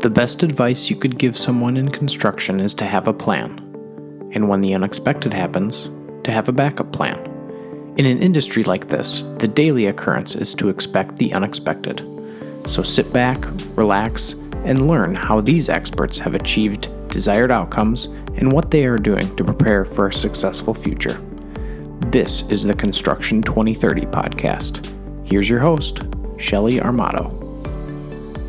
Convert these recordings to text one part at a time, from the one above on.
The best advice you could give someone in construction is to have a plan, and when the unexpected happens, to have a backup plan. In an industry like this, the daily occurrence is to expect the unexpected. So sit back, relax, and learn how these experts have achieved desired outcomes and what they are doing to prepare for a successful future. This is the Construction 2030 podcast. Here's your host, Shelly Armato.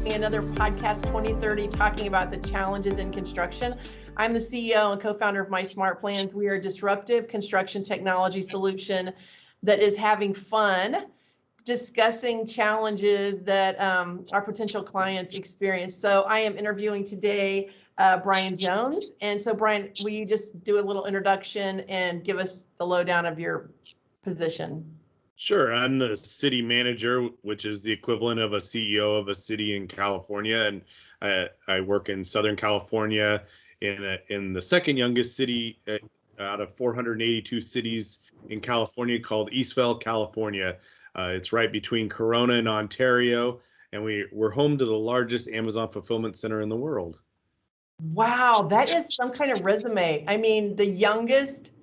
Another podcast 2030 talking about the challenges in construction. I'm the CEO and co-founder of My Smart Plans. We are a disruptive construction technology solution that is having fun discussing challenges that our potential clients experience. So I am interviewing today Bryan Jones. And so Bryan, will you just do a little introduction and give us the lowdown of your position? Sure. I'm the city manager, which is the equivalent of a CEO of a city in California. And I work in Southern California in the second youngest city out of 482 cities in California called Eastvale, California. It's right between Corona and Ontario. And we're home to the largest Amazon fulfillment center in the world. Wow, that is some kind of resume. I mean, the youngest.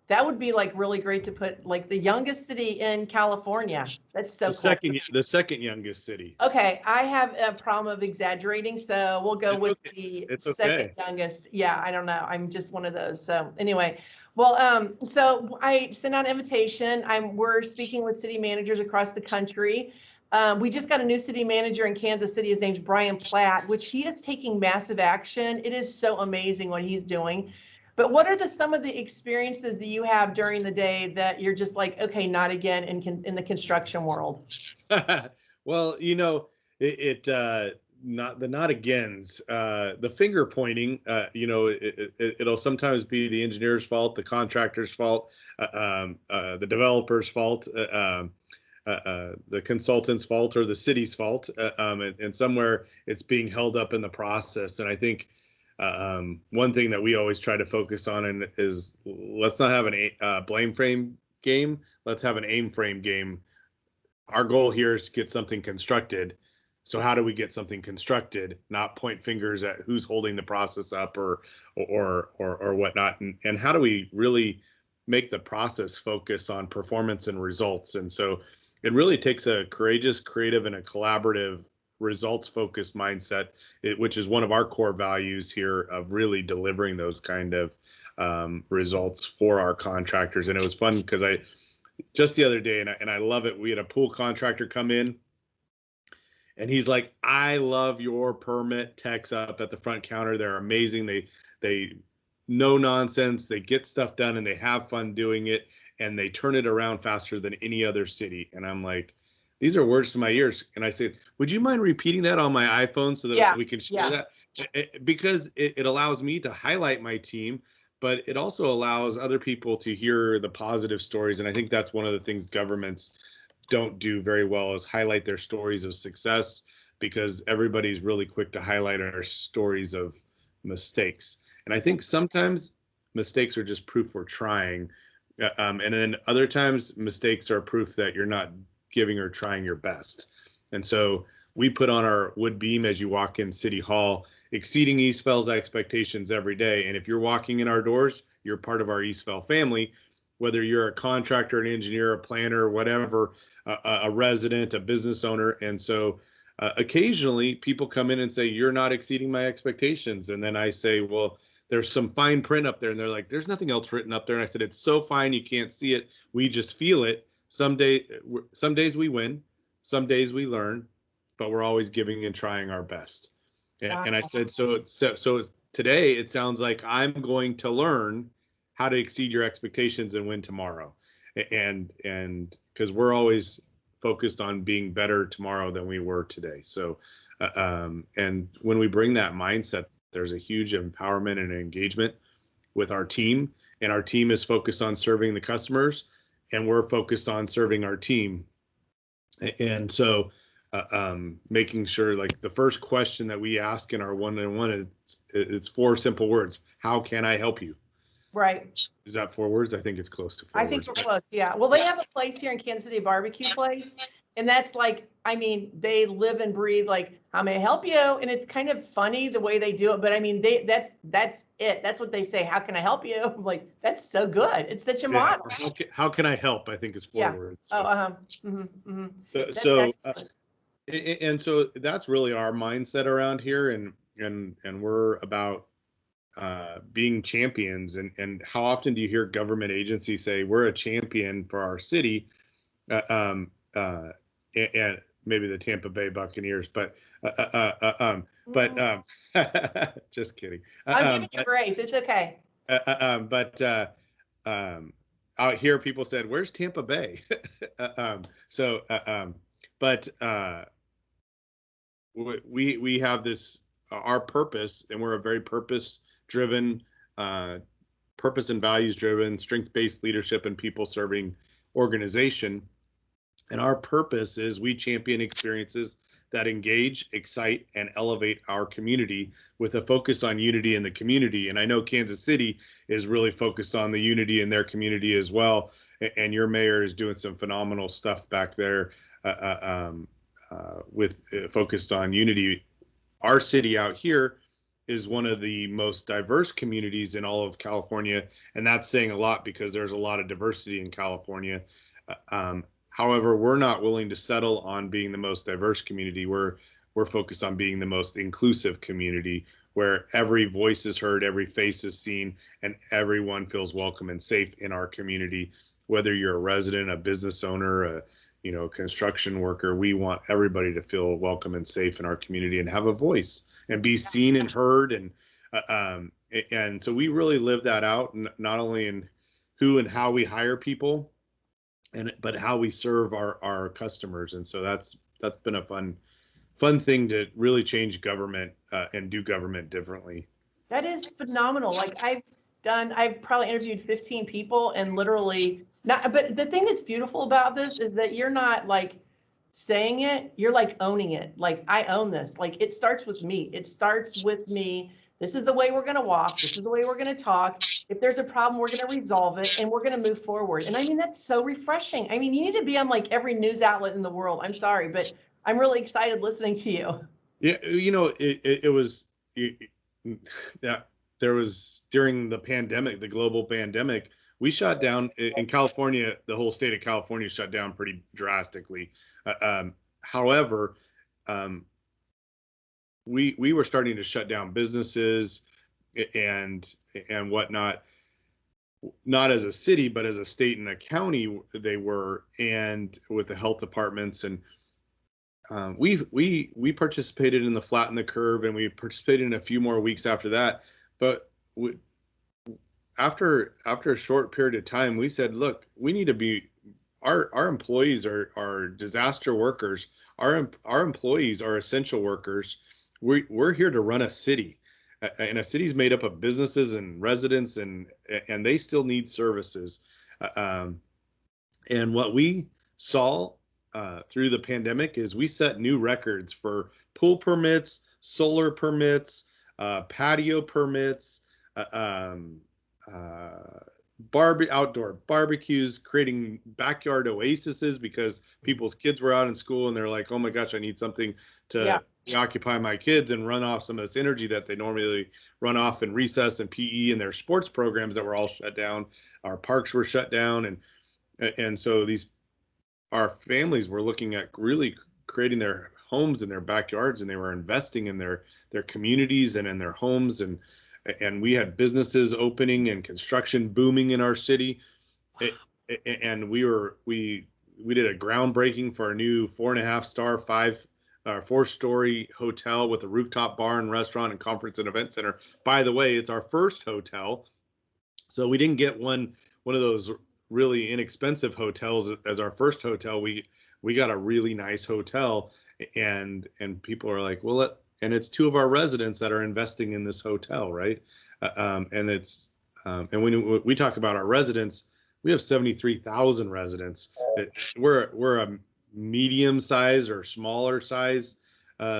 That would be like really great to put like the youngest city in California. That's so cool. The second youngest city. Okay, I have a problem of exaggerating, so we'll go with the second youngest. Yeah, I don't know. I'm just one of those. So anyway, well, so I sent out an invitation. We're speaking with city managers across the country. We just got a new city manager in Kansas City. His name's Brian Platt, which he is taking massive action. It is so amazing what he's doing. But what are some of the experiences that you have during the day that you're just like, okay, not again in the construction world? Well, you know, not the not agains, the finger pointing, it'll sometimes be the engineer's fault, the contractor's fault, the developer's fault, the consultant's fault, or the city's fault, and somewhere it's being held up in the process. And I think one thing that we always try to focus on is let's not have a blame frame game. Let's have an aim frame game. Our goal here is to get something constructed. So how do we get something constructed? Not point fingers at who's holding the process up or whatnot. And how do we really make the process focus on performance and results? And so it really takes a courageous, creative, and a collaborative results-focused mindset, which is one of our core values here of really delivering those kind of results for our contractors. And it was fun because just the other day, and I love it, we had a pool contractor come in, and he's like, I love your permit techs up at the front counter. They're amazing. They no nonsense. They get stuff done, and they have fun doing it, and they turn it around faster than any other city. And I'm like, these are words to my ears. And I said, would you mind repeating that on my iPhone so that we can share that? Because it allows me to highlight my team, but it also allows other people to hear the positive stories. And I think that's one of the things governments don't do very well is highlight their stories of success, because everybody's really quick to highlight our stories of mistakes. And I think sometimes mistakes are just proof we're trying. And then other times mistakes are proof that you're not giving or trying your best. And so we put on our wood beam as you walk in City Hall, exceeding Eastvale's expectations every day. And if you're walking in our doors, you're part of our Eastvale family, whether you're a contractor, an engineer, a planner, whatever, a resident, a business owner. And so occasionally people come in and say, you're not exceeding my expectations. And then I say, well, there's some fine print up there. And they're like, there's nothing else written up there. And I said, it's so fine, you can't see it. We just feel it. Some days we win, some days we learn, but we're always giving and trying our best. And I said, so today it sounds like I'm going to learn how to exceed your expectations and win tomorrow. And because we're always focused on being better tomorrow than we were today. So, and when we bring that mindset, there's a huge empowerment and engagement with our team, and our team is focused on serving the customers, and we're focused on serving our team. And so making sure, like, the first question that we ask in our one-on-one is, it's 4 simple words. How can I help you? Right. Is that 4 words? I think it's close to 4 words. I think we're close, yeah. Well, they have a place here in Kansas City, a barbecue place, And that's like, I mean, they live and breathe like, how may I help you? And it's kind of funny the way they do it, but I mean, that's it. That's what they say. How can I help you? I'm like, that's so good. It's such a model. How can I help? I think is forward. Yeah. So. That's So, excellent. And so that's really our mindset around here, and we're about being champions. And how often do you hear government agencies say we're a champion for our city? And maybe the Tampa Bay Buccaneers, but just kidding. I'm giving you grace. It's okay. Out here, people said, "Where's Tampa Bay?" But we have this our purpose, and we're a very purpose-driven, purpose and values-driven, strength-based leadership and people-serving organization. And our purpose is we champion experiences that engage, excite, and elevate our community with a focus on unity in the community. And I know Kansas City is really focused on the unity in their community as well. And your mayor is doing some phenomenal stuff back there with focused on unity. Our city out here is one of the most diverse communities in all of California. And that's saying a lot because there's a lot of diversity in California. However, we're not willing to settle on being the most diverse community. We're focused on being the most inclusive community, where every voice is heard, every face is seen, and everyone feels welcome and safe in our community. Whether you're a resident, a business owner, a construction worker, we want everybody to feel welcome and safe in our community and have a voice and be seen and heard. And so we really live that out, not only in who and how we hire people, but how we serve our customers. And so that's been a fun thing to really change government and do government differently. That is phenomenal. Like I've probably interviewed 15 people and literally not, but the thing that's beautiful about this is that you're not like saying it, you're like owning it. Like I own this. Like it starts with me. It starts with me. This is the way we're going to walk. This is the way we're going to talk. If there's a problem, we're going to resolve it and we're going to move forward. And I mean, that's so refreshing. I mean, you need to be on like every news outlet in the world. I'm sorry, but I'm really excited listening to you. Yeah. It was there was during the pandemic, the global pandemic, we shut down in California. The whole state of California shut down pretty drastically. However, we were starting to shut down businesses and whatnot, not as a city, but as a state and a county they were, and with the health departments. And we participated in the Flatten the Curve, and we participated in a few more weeks after that. But after a short period of time, we said, look, we need to be, our employees are disaster workers. Our employees are essential workers. We're here to run a city, and a city's made up of businesses and residents, and they still need services. And what we saw through the pandemic is we set new records for pool permits, solar permits, patio permits, outdoor barbecues, creating backyard oases because people's kids were out in school and they're like, oh my gosh, I need something to occupy my kids and run off some of this energy that they normally run off in recess and PE and their sports programs that were all shut down. Our parks were shut down. And so our families were looking at really creating their homes in their backyards, and they were investing in their communities and in their homes. And we had businesses opening and construction booming in our city. And we did a groundbreaking for a new 4.5-star, 4-story hotel with a rooftop bar and restaurant and conference and event center. By the way, it's our first hotel. So we didn't get one of those really inexpensive hotels as our first hotel. We got a really nice hotel, and people are like, well, and it's two of our residents that are investing in this hotel, right? And when we talk about our residents, we have 73,000 residents. We're a medium size or smaller size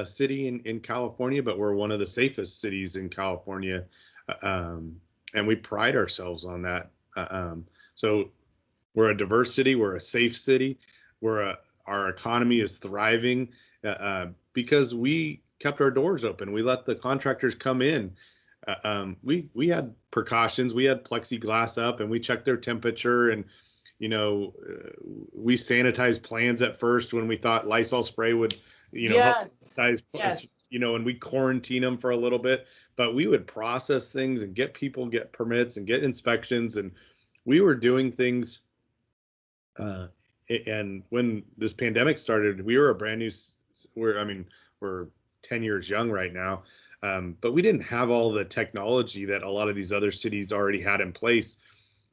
city in California, but we're one of the safest cities in California, and we pride ourselves on that. So we're a diverse city, we're a safe city, our economy is thriving because we kept our doors open. We let the contractors come in. We had precautions. We had plexiglass up, and we checked their temperature, and we sanitized plans at first when we thought Lysol spray would help sanitize, and we quarantine them for a little bit. But we would process things and get permits and get inspections, and we were doing things. And when this pandemic started, we were a brand new. We're 10 years young right now, but we didn't have all the technology that a lot of these other cities already had in place.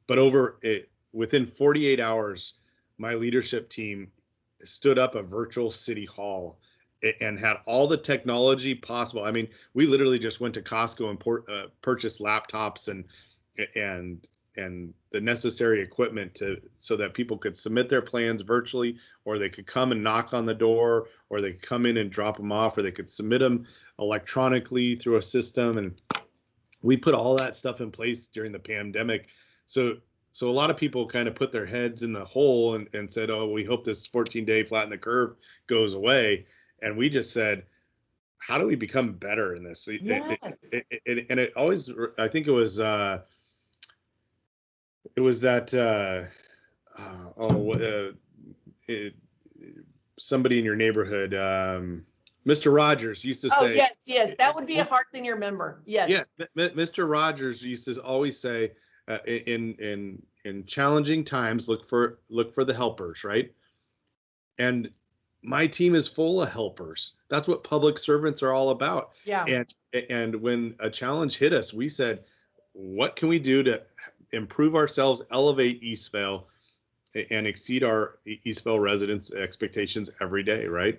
But within 48 hours, my leadership team stood up a virtual city hall and had all the technology possible. I mean, we literally just went to Costco and purchased laptops and the necessary equipment so that people could submit their plans virtually, or they could come and knock on the door, or they could come in and drop them off, or they could submit them electronically through a system. And we put all that stuff in place during the pandemic. So a lot of people kind of put their heads in the hole and said, oh, we hope this 14-day flatten the curve goes away. And we just said, how do we become better in this? Yes. And it always, I think it was that somebody in your neighborhood, Mr. Rogers used to say. Oh, yes, that would be a hard thing to remember. Yes. Yeah, Mr. Rogers used to always say, in challenging times, look for the helpers, right? And my team is full of helpers. That's what public servants are all about. Yeah. And when a challenge hit us, we said, what can we do to improve ourselves, elevate Eastvale, and exceed our Eastvale residents' expectations every day, right?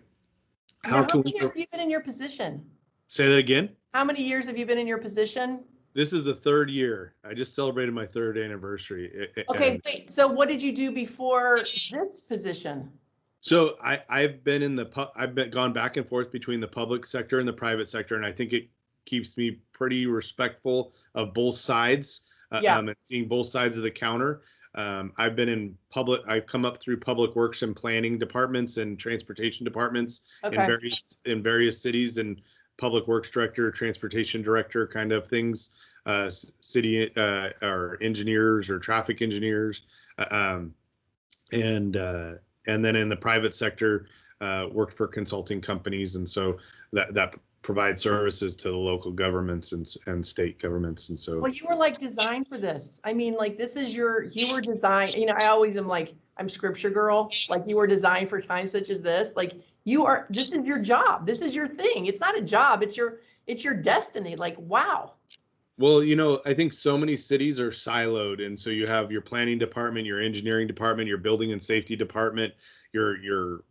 How many years have you been in your position? Say that again? How many years have you been in your position? This is the 3rd year. I just celebrated my 3rd anniversary. Okay, wait. So what did you do before this position? So I've gone back and forth between the public sector and the private sector, and I think it keeps me pretty respectful of both sides. And seeing both sides of the counter. I've been in I've come up through public works and planning departments and transportation departments in various cities, and public works director, transportation director kind of things, city or engineers or traffic engineers, and then in the private sector, worked for consulting companies, and so that provide services to the local governments and state governments. And so, well, you were like designed for this. I mean, like, you were designed, I always am like, I'm scripture girl. Like, you were designed for times such as this. Like, this is your job. This is your thing. It's not a job. It's your destiny. Like, wow. Well, I think so many cities are siloed. And so you have your planning department, your engineering department, your building and safety department, your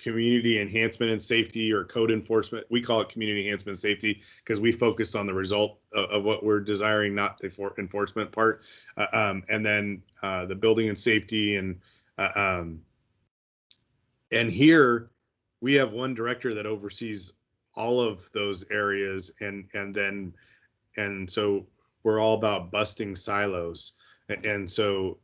community enhancement and safety, or code enforcement. We call it community enhancement and safety because we focus on the result of what we're desiring, not the enforcement part. And then the building and safety, and here we have one director that oversees all of those areas, and so we're all about busting silos. And so,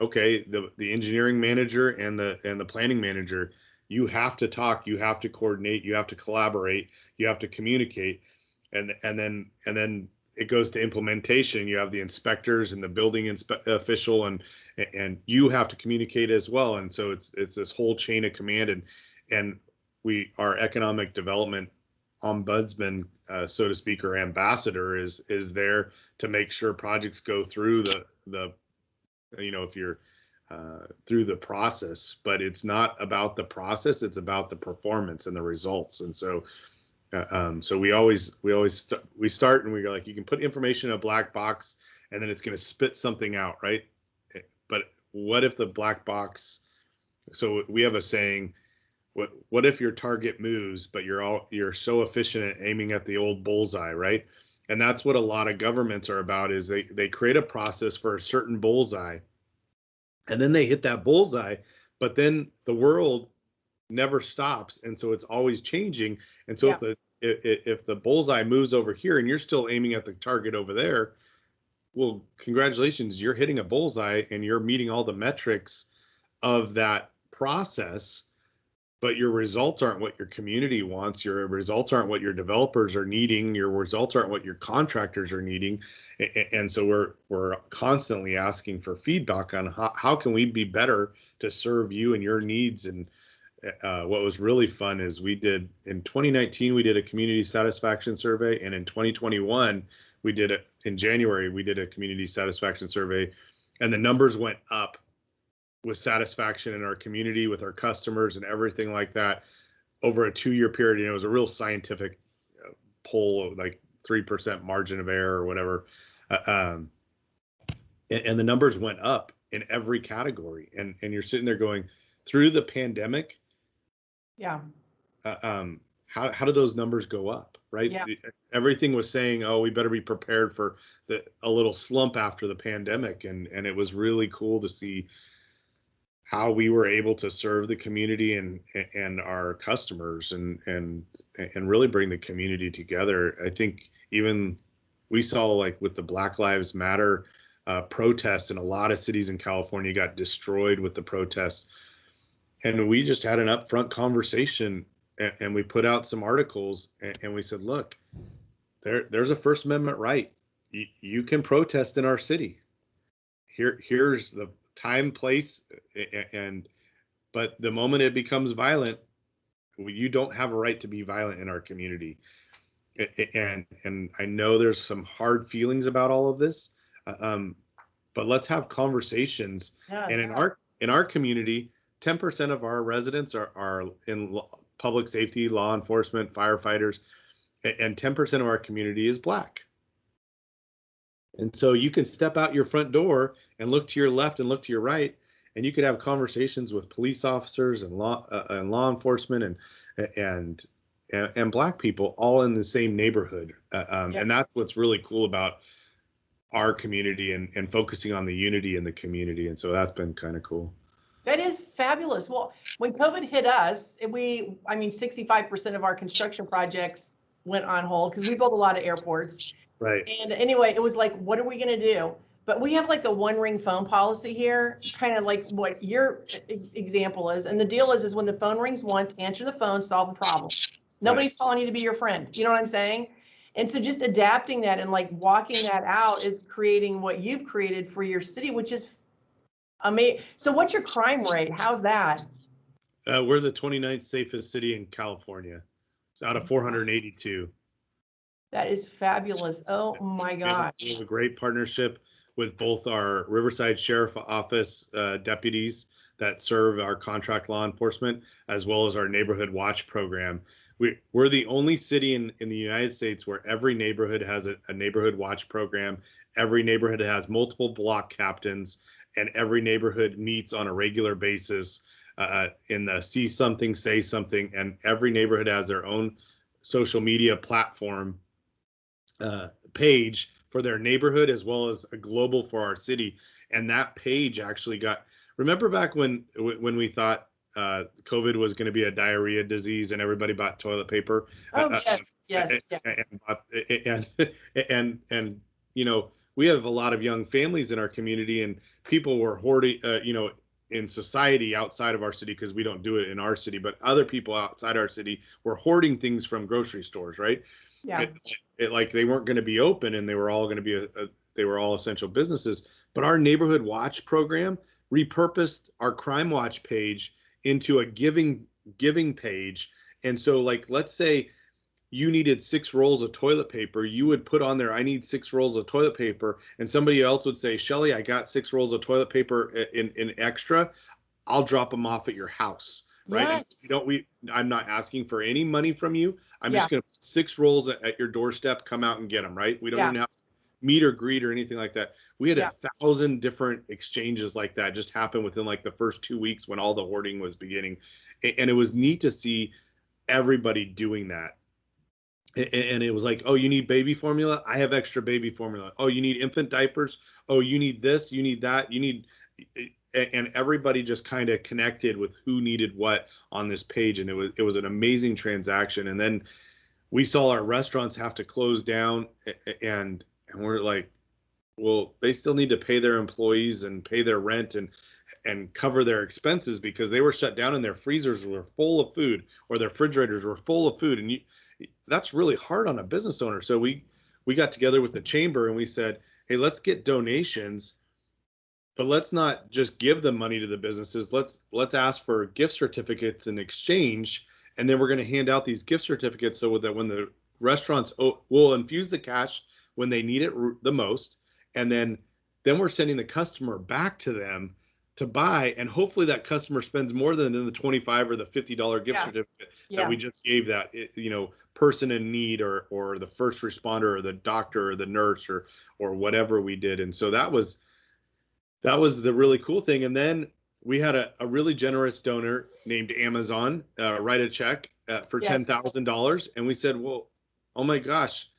okay, the engineering manager and the planning manager, you have to talk, you have to coordinate, you have to collaborate, you have to communicate, and then it goes to implementation. You have the inspectors and the building official, and you have to communicate as well. And so it's this whole chain of command, and our economic development ombudsman, so to speak, or ambassador is there to make sure projects go through the if you're through the process. But it's not about the process, it's about the performance and the results. And so so we start and we go, like, you can put information in a black box and then it's going to spit something out, right? But what if the black box, so we have a saying, what if your target moves, but you're so efficient at aiming at the old bullseye, right? And that's what a lot of governments are about, is they create a process for a certain bullseye, and then they hit that bullseye, but then the world never stops, and so it's always changing. And so if the bullseye moves over here and you're still aiming at the target over there, well, congratulations, you're hitting a bullseye and you're meeting all the metrics of that process, but your results aren't what your community wants. Your results aren't what your developers are needing. Your results aren't what your contractors are needing. And so we're constantly asking for feedback on how can we be better to serve you and your needs. And what was really fun is in 2019, we did a community satisfaction survey. And in 2021, in January, we did a community satisfaction survey, and the numbers went up with satisfaction in our community, with our customers and everything like that over a 2-year period. And it was a real scientific poll of like 3% margin of error or whatever. And the numbers went up in every category. And you're sitting there going, through the pandemic, yeah. How do those numbers go up, right? Yeah. Everything was saying, oh, we better be prepared for a little slump after the pandemic. And it was really cool to see how we were able to serve the community and our customers and really bring the community together. I think even we saw, like, with the Black Lives Matter protests, and a lot of cities in California got destroyed with the protests. And we just had an upfront conversation, and we put out some articles, and we said, look, there's a First Amendment right. You can protest in our city. Here's the time, place, but the moment it becomes violent, you don't have a right to be violent in our community. And I know there's some hard feelings about all of this, but let's have conversations. Yes. And in our community, 10% of our residents are in public safety, law enforcement, firefighters, and 10% of our community is Black. And so you can step out your front door and look to your left and look to your right, and you could have conversations with police officers and law enforcement and Black people all in the same neighborhood. And that's what's really cool about our community and focusing on the unity in the community. And so that's been kind of cool. That is fabulous. Well, when COVID hit us, 65% of our construction projects went on hold because we built a lot of airports. Right. And anyway, it was like, what are we going to do? But we have like a one ring phone policy here, kind of like what your example is. And the deal is when the phone rings once, answer the phone, solve the problem. Nobody's calling you to be your friend. You know what I'm saying? And so just adapting that and like walking that out is creating what you've created for your city, which is amazing. So what's your crime rate? How's that? We're the 29th safest city in California. It's out of 482. That is fabulous. Oh my God. We have a great partnership with both our Riverside Sheriff Office deputies that serve our contract law enforcement, as well as our Neighborhood Watch program. We're the only city in the United States where every neighborhood has a Neighborhood Watch program. Every neighborhood has multiple block captains, and every neighborhood meets on a regular basis in the see something, say something, and every neighborhood has their own social media platform page for their neighborhood, as well as a global for our city. And that page actually remember back when we thought COVID was going to be a diarrhea disease and everybody bought toilet paper? Oh, yes. And you know, we have a lot of young families in our community, and people were hoarding, in society outside of our city, because we don't do it in our city, but other people outside our city were hoarding things from grocery stores, right? Yeah. Like they weren't going to be open, and they were all going to be they were all essential businesses. But our Neighborhood Watch program repurposed our Crime Watch page into a giving page. And so, like, let's say you needed 6 rolls of toilet paper, you would put on there, I need 6 rolls of toilet paper, and somebody else would say, Shelly, I got 6 rolls of toilet paper in extra. I'll drop them off at your house. Right. Yes. I'm not asking for any money from you. I'm just going to put 6 rolls at your doorstep, come out and get them. Right. We don't even have to meet or greet or anything like that. We had 1,000 different exchanges like that just happen within like the first 2 weeks when all the hoarding was beginning. And it was neat to see everybody doing that. And it was like, oh, you need baby formula? I have extra baby formula. Oh, you need infant diapers? Oh, you need this, you need that, you need. And everybody just kind of connected with who needed what on this page. And it was an amazing transaction. And then we saw our restaurants have to close down, and we're like, well, they still need to pay their employees and pay their rent. And and cover their expenses because they were shut down and their freezers were full of food or their refrigerators were full of food. And that's really hard on a business owner. So we got together with the chamber and we said, hey, let's get donations, but let's not just give the money to the businesses. Let's ask for gift certificates in exchange. And then we're going to hand out these gift certificates so that when the restaurants will infuse the cash when they need it the most. And then we're sending the customer back to them to buy. And hopefully that customer spends more than the $25 or the $50 gift certificate that we just gave that, person in need or the first responder or the doctor or the nurse or whatever we did. And so that was the really cool thing. And then we had a really generous donor named Amazon write a check for $10,000. And we said, well, oh my gosh,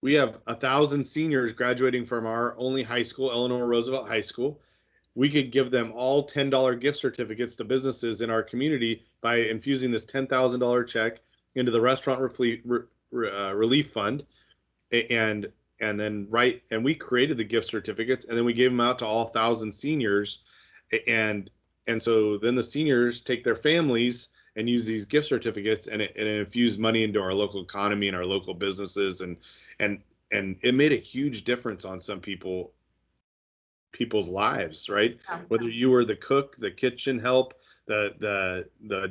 we have 1,000 seniors graduating from our only high school, Eleanor Roosevelt High School. We could give them all $10 gift certificates to businesses in our community by infusing this $10,000 check into the restaurant relief fund. And we created the gift certificates and then we gave them out to all 1,000 seniors. And so then the seniors take their families and use these gift certificates and it infused money into our local economy and our local businesses. And it made a huge difference on some people's lives, right? Yeah. Whether you were the cook, the kitchen help, the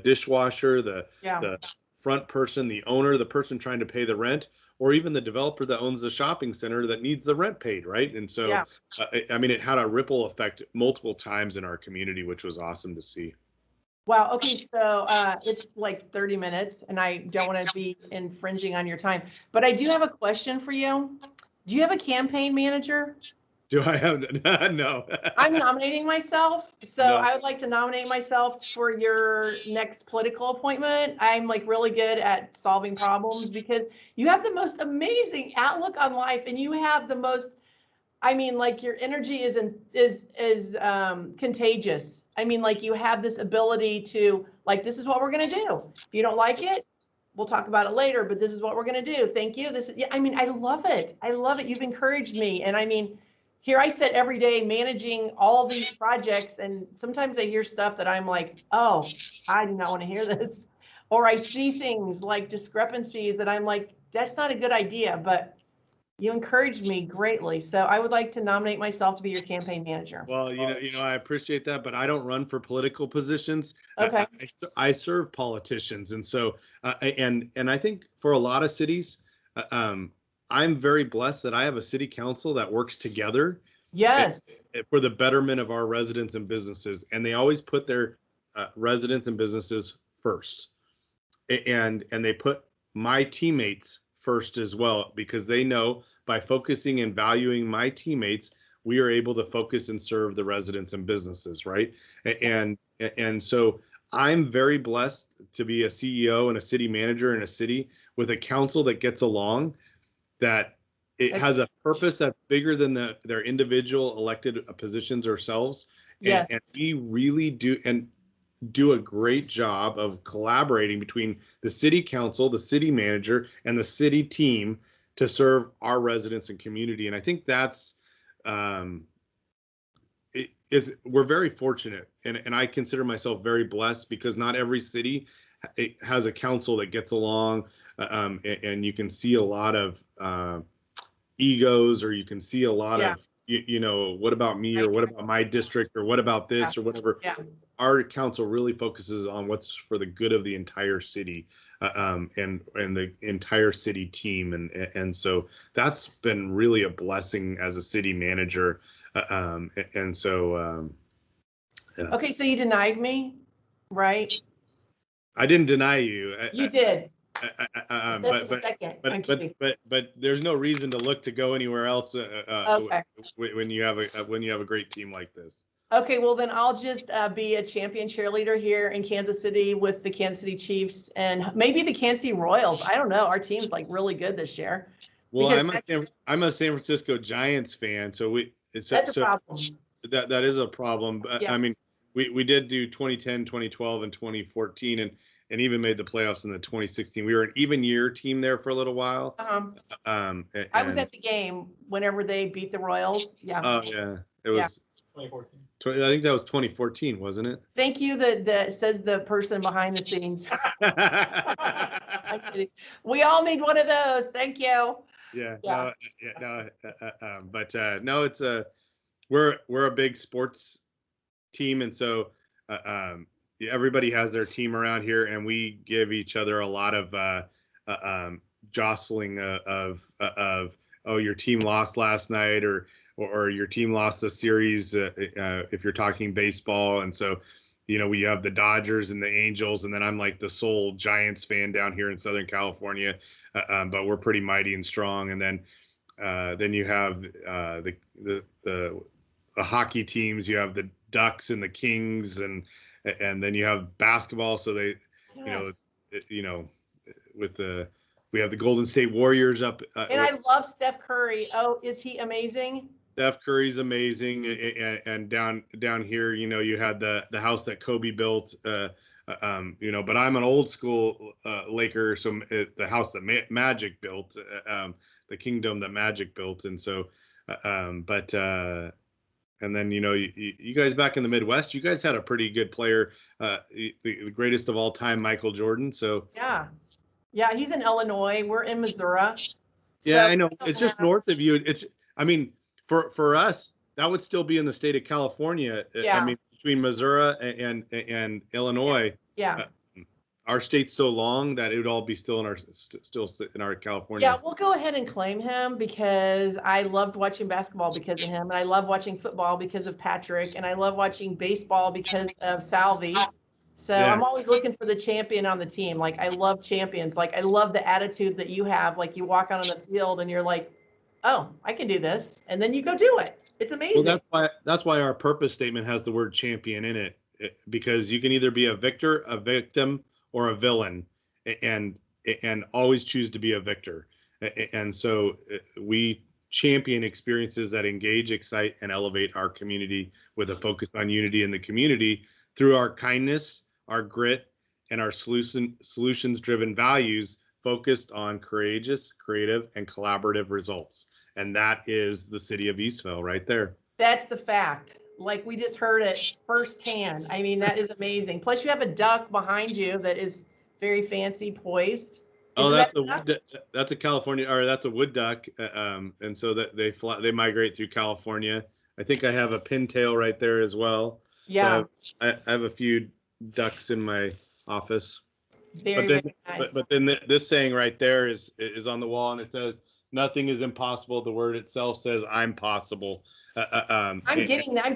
dishwasher, the front person, the owner, the person trying to pay the rent, or even the developer that owns the shopping center that needs the rent paid, right? And so, it had a ripple effect multiple times in our community, which was awesome to see. Wow. Okay. So it's like 30 minutes and I don't want to be infringing on your time, but I do have a question for you. Do you have a campaign manager? Do I have? No. I'm nominating myself. So no. I would like to nominate myself for your next political appointment. I'm like really good at solving problems because you have the most amazing outlook on life and you have the most, your energy is contagious. You have this ability to this is what we're going to do. If you don't like it, we'll talk about it later, but this is what we're going to do. Thank you. I love it. I love it. You've encouraged me. And here I sit every day managing all these projects. And sometimes I hear stuff that I'm like, oh, I do not want to hear this. Or I see things like discrepancies that I'm like, that's not a good idea, but you encouraged me greatly. So I would like to nominate myself to be your campaign manager. Well, I appreciate that, but I don't run for political positions. Okay. I serve politicians. And so, and I think for a lot of cities, I'm very blessed that I have a city council that works together. Yes. For the betterment of our residents and businesses. And they always put their residents and businesses first. And they put my teammates first as well, because they know by focusing and valuing my teammates, we are able to focus and serve the residents and businesses, right? And so I'm very blessed to be a CEO and a city manager in a city with a council that gets along, that it has a purpose that's bigger than their individual elected positions or selves. Yes. And we really do a great job of collaborating between the city council, the city manager, and the city team to serve our residents and community. And I think that's we're very fortunate, and I consider myself very blessed because not every city has a council that gets along, and you can see a lot of egos, or you can see a lot of what about me, or what about my district, or what about this, or whatever. Yeah. Our council really focuses on what's for the good of the entire city, and the entire city team, and so that's been really a blessing as a city manager. And so okay, so you denied me, right? I didn't deny you. You did. But there's no reason to look to go anywhere else okay. when you have a great team like this. Okay, well then I'll just be a champion cheerleader here in Kansas City with the Kansas City Chiefs and maybe the Kansas City Royals. I don't know. Our team's really good this year. Well, I'm a San Francisco Giants fan, so that's a problem. That is a problem. But yeah. We did do 2010, 2012, and 2014, and even made the playoffs in the 2016. We were an even year team there for a little while. I was at the game whenever they beat the Royals. Yeah. Oh yeah, it was 2014. I think that was 2014, wasn't it? Thank you. That says the person behind the scenes. I'm kidding. We all need one of those. Thank you. Yeah. No. Yeah. No. But no, it's we're a big sports team, and so yeah, everybody has their team around here, and we give each other a lot of jostling of oh, your team lost last night, or your team lost a series if you're talking baseball. And so, you know, we have the Dodgers and the Angels, and then I'm like the sole Giants fan down here in Southern California, but we're pretty mighty and strong. And then you have the hockey teams. You have the Ducks and the Kings, and then you have basketball. So they, Yes. you know, we have the Golden State Warriors up. And I love Steph Curry. Oh, is he amazing? Steph Curry's amazing, and down here, you know, you had the house that Kobe built, you know, but I'm an old school Laker, so the house that Magic built, the kingdom that Magic built, and so, and then, you know, you guys back in the Midwest, you guys had a pretty good player, the greatest of all time, Michael Jordan. So yeah, he's in Illinois. We're in Missouri. Yeah, I know. It's just north of you. I mean, for us, that would still be in the state of California. Yeah. I mean, between Missouri and Illinois. Yeah. Our state's so long that it would all be still in our California. Yeah, we'll go ahead and claim him because I loved watching basketball because of him, and I love watching football because of Patrick, and I love watching baseball because of Salvi. So yeah. I'm always looking for the champion on the team. Like, I love champions. Like, I love the attitude that you have. Like, you walk out on the field and you're like, oh, I can do this. And then you go do it. It's amazing. Well, that's why our purpose statement has the word champion in it, because you can either be a victor, a victim, or a villain, and always choose to be a victor. And so we champion experiences that engage, excite, and elevate our community with a focus on unity in the community through our kindness, our grit, and our solutions-driven values focused on courageous, creative, and collaborative results. And that is the city of Eastvale right there. That's the fact. Like, we just heard it firsthand. I mean, that is amazing. Plus, you have a duck behind you that is very fancy, poised. Oh, that's a California, or that's a wood duck, and so that they migrate through California. I think I have a pintail right there as well. Yeah. So I have a few ducks in my office. Very nice. But then this saying right there is on the wall, and it says, "Nothing is impossible." The word itself says, "I'm possible." I'm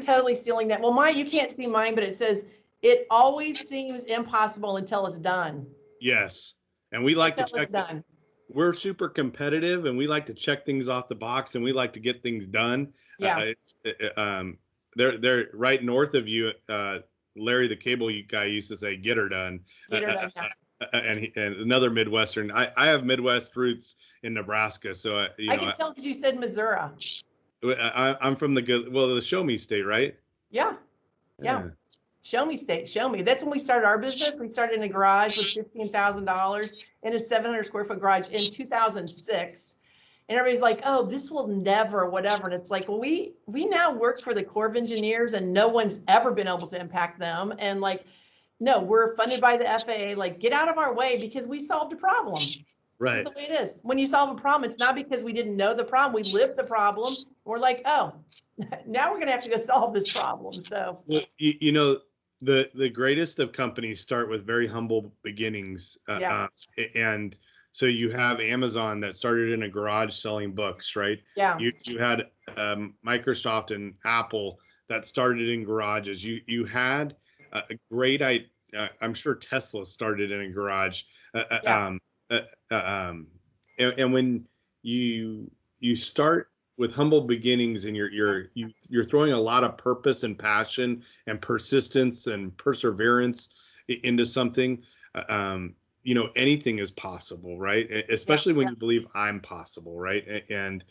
totally stealing that. Well, you can't see mine, but it says, "It always seems impossible until it's done." Yes. And we like to check. We're super competitive, and we like to check things off the box, and we like to get things done. Yeah. They're right north of you. Larry, the cable guy, used to say, "Get her done." Get her done. And another Midwestern. I have Midwest roots in Nebraska, so I can tell because you said Missouri. I'm from the Show Me state, right? Yeah. Show Me state, show me. That's when we started our business. We started in a garage with $15,000 in a 700 square foot garage in 2006. And everybody's like, "Oh, this will never, whatever." And it's like, well, we now work for the Corps of Engineers, and no one's ever been able to impact them. And like, no, we're funded by the FAA. Like, get out of our way because we solved a problem. Right. That's the way it is. When you solve a problem, it's not because we didn't know the problem. We lived the problem. We're like, oh, now we're going to have to go solve this problem. So, well, the greatest of companies start with very humble beginnings. And so you have Amazon that started in a garage selling books, right? Yeah. You had Microsoft and Apple that started in garages. You had a great idea. I'm sure Tesla started in a garage. And when you start with humble beginnings, and you're throwing a lot of purpose and passion and persistence and perseverance into something, anything is possible, right? Especially when you believe I'm possible, right? And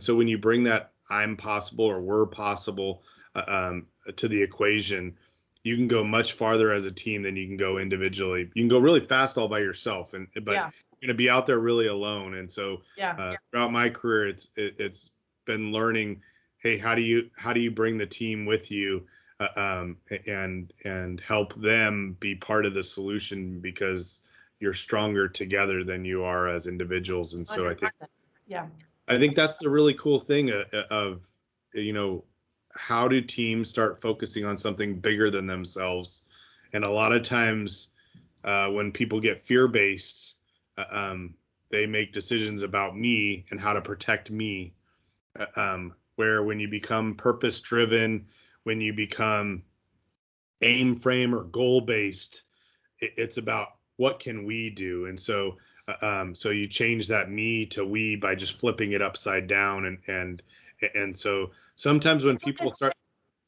so when you bring that I'm possible or we're possible to the equation, you can go much farther as a team than you can go individually. You can go really fast all by yourself, but you're going to be out there really alone. And so throughout my career, it's been learning hey, how do you bring the team with you, and help them be part of the solution, because you're stronger together than you are as individuals. And so 100%. Yeah. I think that's the really cool thing of, how do teams start focusing on something bigger than themselves? And a lot of times, when people get fear-based, they make decisions about me and how to protect me. Where when you become purpose-driven, when you become aim frame or goal-based, it's about what can we do. And so so you change that me to we by just flipping it upside down. And so sometimes when people start,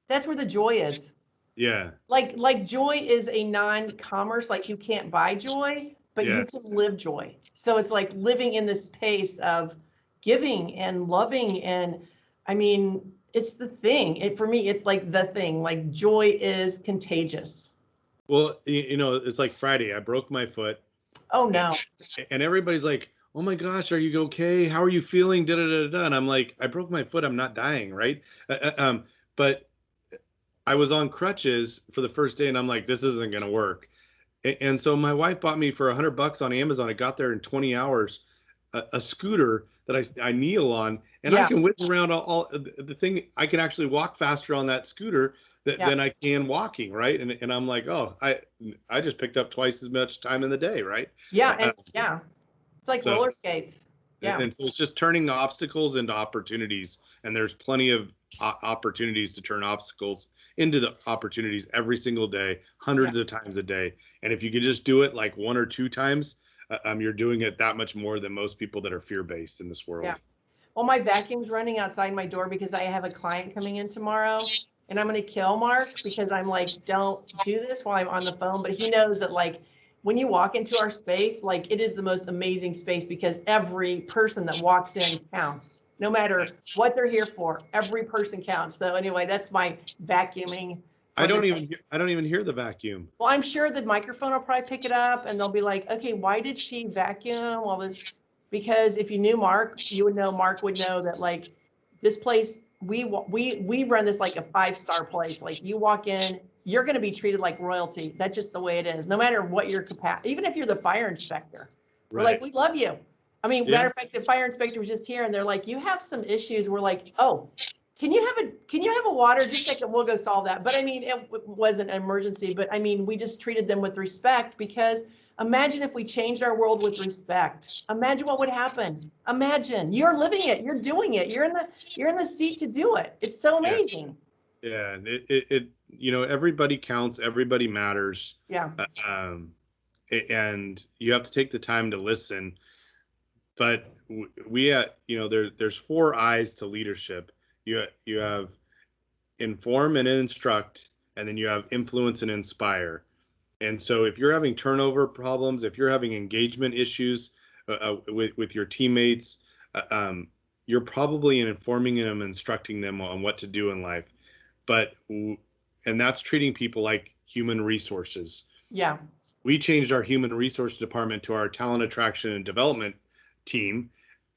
that's where the joy is. yeah, Like joy is a non-commerce, like you can't buy joy, but yeah, you can live joy. So it's like living in this space of giving and loving. And I mean, it's the thing. For me, it's like the thing. Like joy is contagious. well, it's like Friday, I broke my foot. Oh no. And everybody's like, oh my gosh, are you okay? How are you feeling? Da, da, da, da. And I'm like, I broke my foot, I'm not dying, right? But I was on crutches for the first day, and I'm like, this isn't gonna work. And so my wife bought me for $100 on Amazon. I got there in 20 hours, a scooter that I kneel on, and I can whip around all the thing. I can actually walk faster on that scooter than I can walking, right? And I'm like, oh, I just picked up twice as much time in the day, right? Yeah, and it's like roller skates. Yeah. And so it's just turning obstacles into opportunities, and there's plenty of opportunities to turn obstacles into the opportunities every single day, hundreds of times a day. And if you could just do it like 1 or 2 times, you're doing it that much more than most people that are fear-based in this world. Yeah. Well, my vacuum's running outside my door because I have a client coming in tomorrow, and I'm going to kill Mark because I'm like, don't do this while I'm on the phone. But he knows that, like, when you walk into our space, like, it is the most amazing space because every person that walks in counts, no matter what they're here for. Every person counts. So anyway, that's my vacuuming. I don't even hear the vacuum. Well, I'm sure the microphone will probably pick it up, and they'll be like, okay, why did she vacuum? Well, because if you knew Mark, you would know Mark would know that, like, this place, we run this like a 5-star place. Like, you walk in, you're going to be treated like royalty. That's just the way it is. No matter what your capacity, even if you're the fire inspector, we're like, we love you. I mean, matter of fact, the fire inspector was just here, and they're like, you have some issues. We're like, oh, can you have a water? Just a second, we'll go solve that. But I mean, it wasn't an emergency, but I mean, we just treated them with respect, because imagine if we changed our world with respect. Imagine what would happen. Imagine you're living it, you're doing it, you're in the seat to do it. It's so amazing. Yeah, it everybody counts, everybody matters. Yeah. And you have to take the time to listen. But there's 4 I's to leadership. You have inform and instruct, and then you have influence and inspire. And so if you're having turnover problems, if you're having engagement issues with your teammates, you're probably informing them, instructing them on what to do in life. And that's treating people like human resources. Yeah. We changed our human resource department to our talent attraction and development team.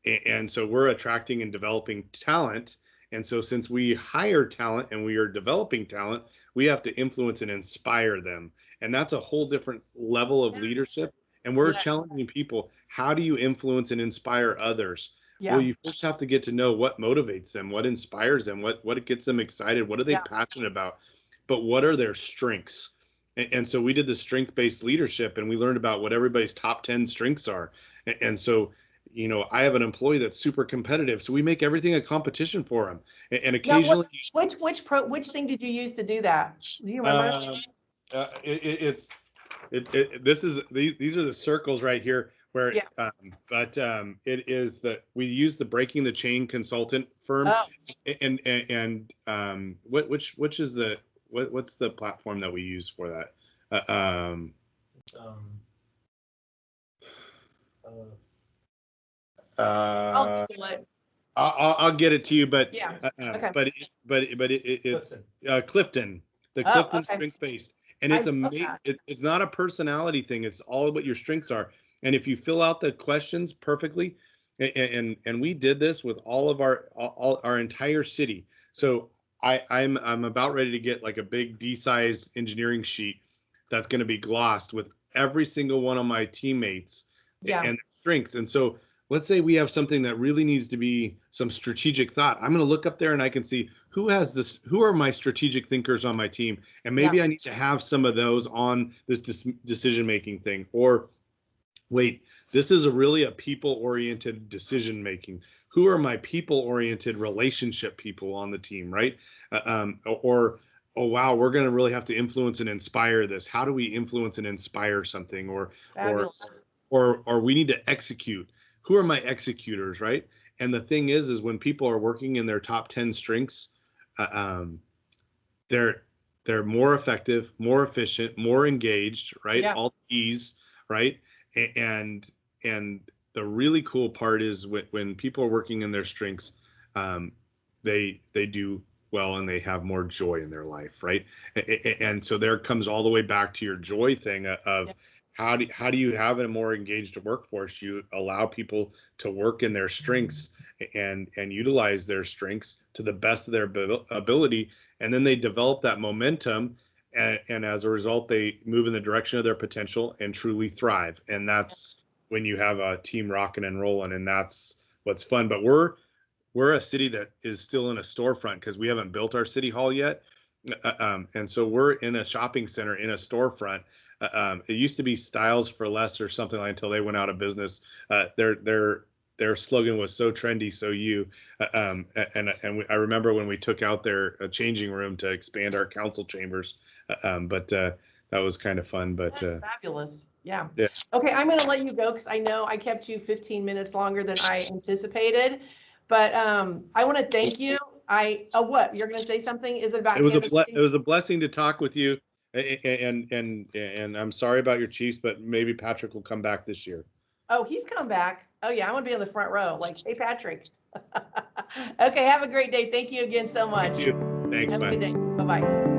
And so we're attracting and developing talent. And so since we hire talent and we are developing talent, we have to influence and inspire them. And that's a whole different level of leadership. And we're challenging people. How do you influence and inspire others? Yeah. Well, you first have to get to know what motivates them, what inspires them, what gets them excited, what are they passionate about, but what are their strengths? And so we did the strength-based leadership, and we learned about what everybody's top 10 strengths are. And so, I have an employee that's super competitive, so we make everything a competition for him. And occasionally, which thing did you use to do that? Do you remember? These are the circles right here where, it is that we use the Breaking the Chain consultant firm. And which is what's the platform that we use for that? I'll get it to you, but it's Clifton, the Clifton strengths based, and it's amazing. It's not a personality thing; it's all what your strengths are. And if you fill out the questions perfectly, and we did this with all of our entire city. So I'm about ready to get like a big D-sized engineering sheet that's going to be glossed with every single one of my teammates and their strengths. And so let's say we have something that really needs to be some strategic thought. I'm going to look up there and I can see who are my strategic thinkers on my team. And maybe I need to have some of those on this decision-making thing. Or wait, this is a people-oriented decision-making. Who are my people-oriented relationship people on the team, right? Or, oh, wow, we're going to really have to influence and inspire this. How do we influence and inspire something? Or we need to execute. Who are my executors, right? And the thing is when people are working in their top 10 strengths, they're more effective, more efficient, more engaged, right? All E's, right? And the really cool part is when people are working in their strengths, they do well and they have more joy in their life, right? And so there comes all the way back to your joy thing of how do you have a more engaged workforce? You allow people to work in their strengths and utilize their strengths to the best of their ability, and then they develop that momentum. And as a result, they move in the direction of their potential and truly thrive. And that's when you have a team rocking and rolling, and that's what's fun. But we're a city that is still in a storefront because we haven't built our city hall yet. And so we're in a shopping center in a storefront. It used to be Styles for Less or something like until they went out of business. Their slogan was so trendy, so you. I remember when we took out their changing room to expand our council chambers. But that was kind of fun. But that's fabulous. Yeah. Okay, I'm going to let you go because I know I kept you 15 minutes longer than I anticipated. But I want to thank you. What you're going to say something? Is it about? It was a blessing to talk with you. And I'm sorry about your Chiefs, but maybe Patrick will come back this year. Oh, he's come back. Oh yeah, I want to be in the front row. Like, hey, Patrick. Okay, have a great day. Thank you again so much. Thank you. Thanks. Have Bye. a good day. Bye-bye.